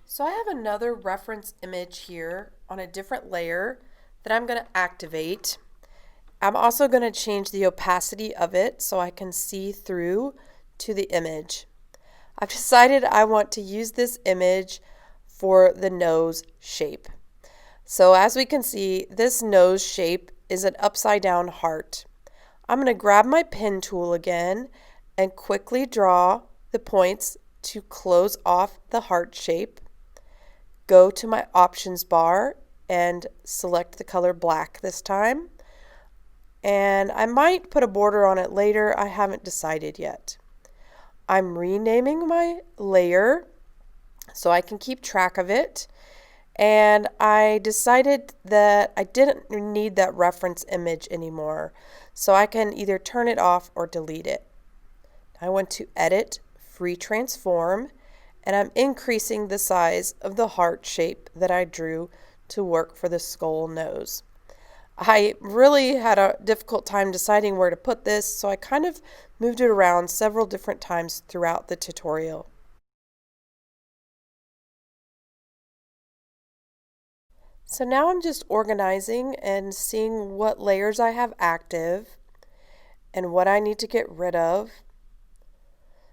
So I have another reference image here on a different layer that I'm going to activate. I'm also going to change the opacity of it so I can see through to the image. I've decided I want to use this image for the nose shape. So as we can see, this nose shape is an upside down heart. I'm going to grab my pen tool again and quickly draw the points to close off the heart shape. Go to my options bar and select the color black this time. And I might put a border on it later. I haven't decided yet. I'm renaming my layer so I can keep track of it. And I decided that I didn't need that reference image anymore. So I can either turn it off or delete it. I went to Edit, Free Transform, and I'm increasing the size of the heart shape that I drew to work for the skull nose. I really had a difficult time deciding where to put this, so I kind of moved it around several different times throughout the tutorial. So now I'm just organizing and seeing what layers I have active and what I need to get rid of.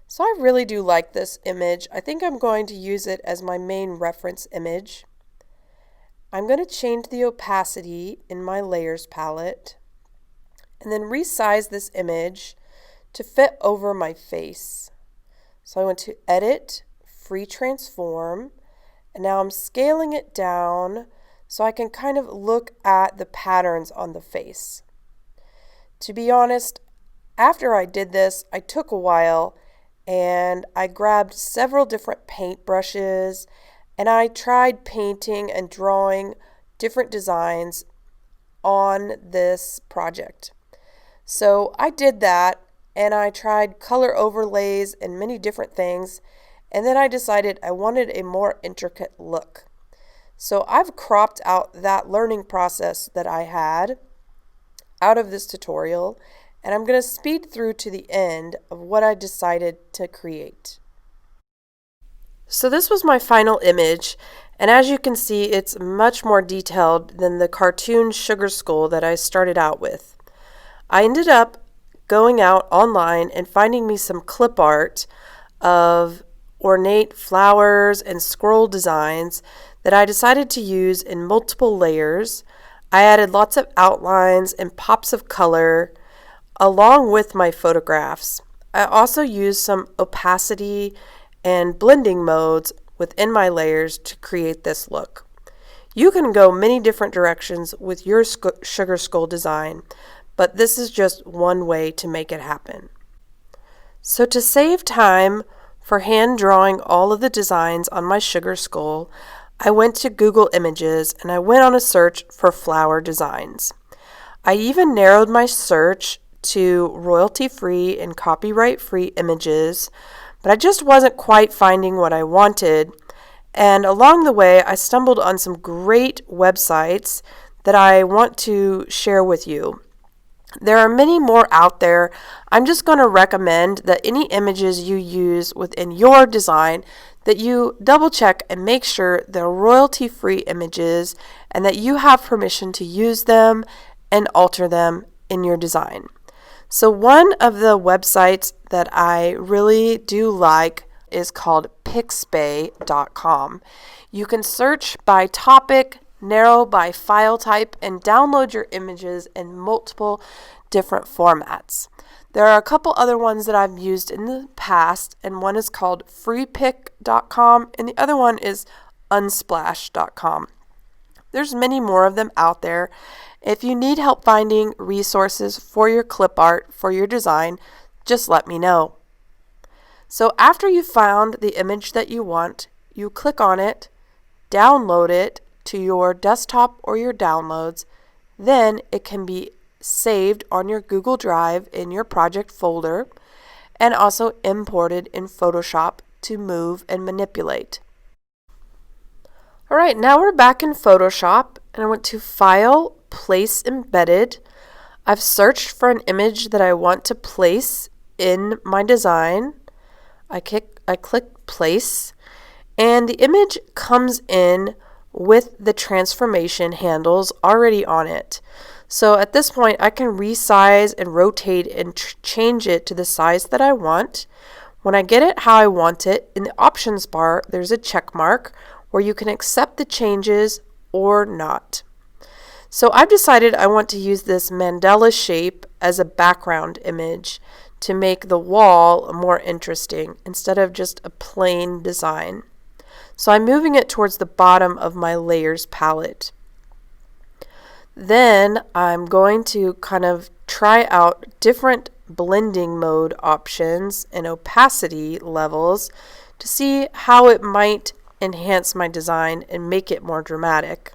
So I really do like this image. I think I'm going to use it as my main reference image. I'm going to change the opacity in my layers palette and then resize this image to fit over my face. So I went to Edit, Free Transform, and now I'm scaling it down so I can kind of look at the patterns on the face. To be honest, after I did this, I took a while and I grabbed several different paint brushes and I tried painting and drawing different designs on this project. So I did that and I tried color overlays and many different things, and then I decided I wanted a more intricate look. So I've cropped out that learning process that I had out of this tutorial, and I'm going to speed through to the end of what I decided to create. So this was my final image, and as you can see, it's much more detailed than the cartoon sugar skull that I started out with. I ended up going out online and finding me some clip art of ornate flowers and scroll designs that I decided to use in multiple layers. I added lots of outlines and pops of color along with my photographs. I also used some opacity and blending modes within my layers to create this look. You can go many different directions with your sugar skull design, but this is just one way to make it happen. So to save time for hand drawing all of the designs on my sugar skull, I went to Google Images and I went on a search for flower designs. I even narrowed my search to royalty-free and copyright-free images, but I just wasn't quite finding what I wanted. And along the way, I stumbled on some great websites that I want to share with you. There are many more out there. I'm just going to recommend that any images you use within your design, that you double check and make sure they're royalty-free images and that you have permission to use them and alter them in your design. So one of the websites that I really do like is called pixabay.com. You can search by topic, narrow by file type, and download your images in multiple different formats. There are a couple other ones that I've used in the past, and one is called freepik.com and the other one is unsplash.com. There's many more of them out there. If you need help finding resources for your clip art for your design, just let me know. So after you found the image that you want, you click on it, download it to your desktop or your downloads, then it can be saved on your Google Drive in your project folder and also imported in Photoshop to move and manipulate. Alright, now we're back in Photoshop and I went to File, Place Embedded. I've searched for an image that I want to place in my design. I click Place, And the image comes in with the transformation handles already on it. So at this point, I can resize and rotate and change it to the size that I want. When I get it how I want it, in the options bar, there's a check mark where you can accept the changes or not. So I've decided I want to use this mandala shape as a background image to make the wall more interesting instead of just a plain design. So I'm moving it towards the bottom of my layers palette. Then I'm going to kind of try out different blending mode options and opacity levels to see how it might enhance my design and make it more dramatic.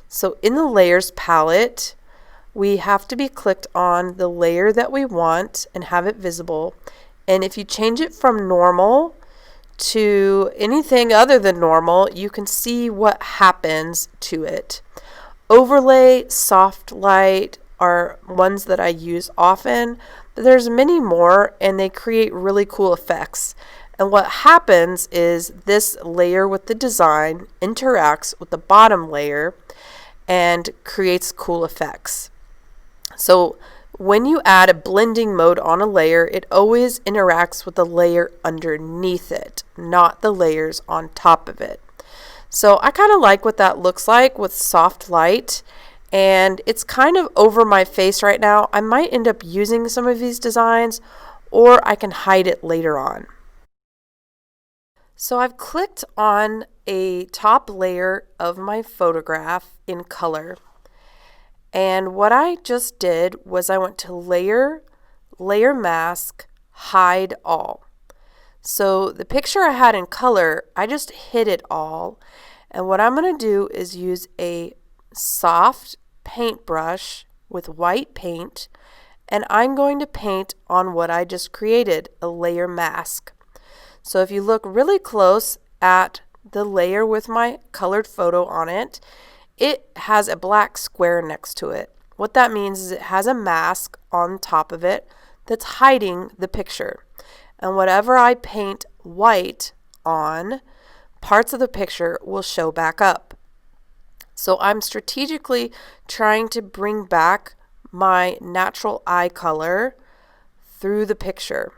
So in the layers palette, we have to be clicked on the layer that we want and have it visible. And if you change it from normal to anything other than normal, you can see what happens to it. Overlay, soft light are ones that I use often, but there's many more and they create really cool effects. And what happens is this layer with the design interacts with the bottom layer and creates cool effects. So when you add a blending mode on a layer, it always interacts with the layer underneath it, not the layers on top of it. So I kind of like what that looks like with soft light, and it's kind of over my face right now. I might end up using some of these designs, or I can hide it later on. So I've clicked on a top layer of my photograph in color. And what I just did was I went to layer, layer mask, hide all. So the picture I had in color, I just hid it all. And what I'm going to do is use a soft paintbrush with white paint, and I'm going to paint on what I just created, a layer mask. So if you look really close at the layer with my colored photo on it, it has a black square next to it. What that means is it has a mask on top of it that's hiding the picture. And whatever I paint white on, parts of the picture will show back up. So I'm strategically trying to bring back my natural eye color through the picture.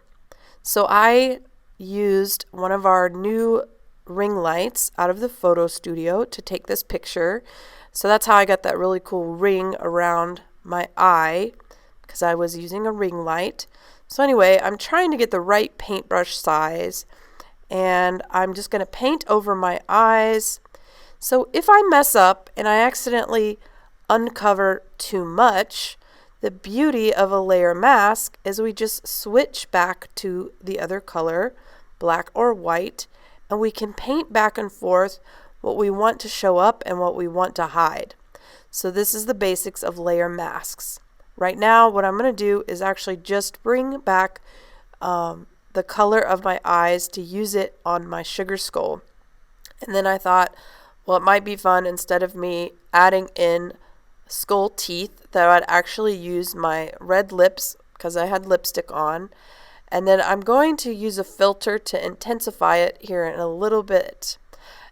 So I used one of our new ring lights out of the photo studio to take this picture. So that's how I got that really cool ring around my eye, because I was using a ring light. So anyway, I'm trying to get the right paintbrush size, and I'm just going to paint over my eyes. So if I mess up and I accidentally uncover too much, the beauty of a layer mask is we just switch back to the other color, black or white, and we can paint back and forth what we want to show up and what we want to hide. So this is the basics of layer masks. Right now, what I'm going to do is actually just bring back the color of my eyes to use it on my sugar skull. And then I thought, well, it might be fun, instead of me adding in skull teeth, that I'd actually use my red lips because I had lipstick on. And then I'm going to use a filter to intensify it here in a little bit.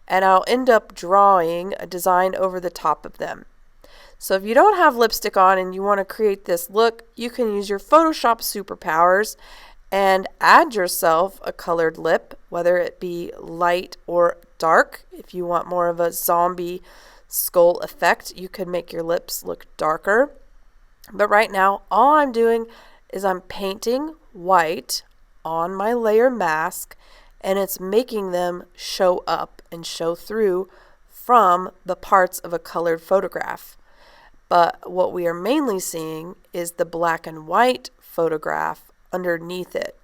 And I'll end up drawing a design over the top of them. So if you don't have lipstick on and you want to create this look, you can use your Photoshop superpowers and add yourself a colored lip, whether it be light or dark. If you want more of a zombie skull effect, you can make your lips look darker. But right now, all I'm doing is I'm painting white on my layer mask, and it's making them show up and show through from the parts of a colored photograph. But what we are mainly seeing is the black and white photograph underneath it.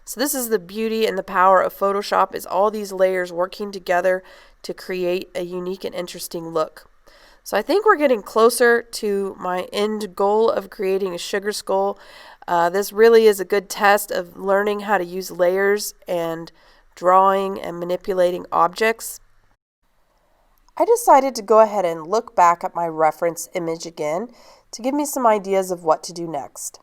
So this is the beauty and the power of Photoshop, is all these layers working together to create a unique and interesting look. So I think we're getting closer to my end goal of creating a sugar skull. This really is a good test of learning how to use layers and drawing and manipulating objects. I decided to go ahead and look back at my reference image again to give me some ideas of what to do next.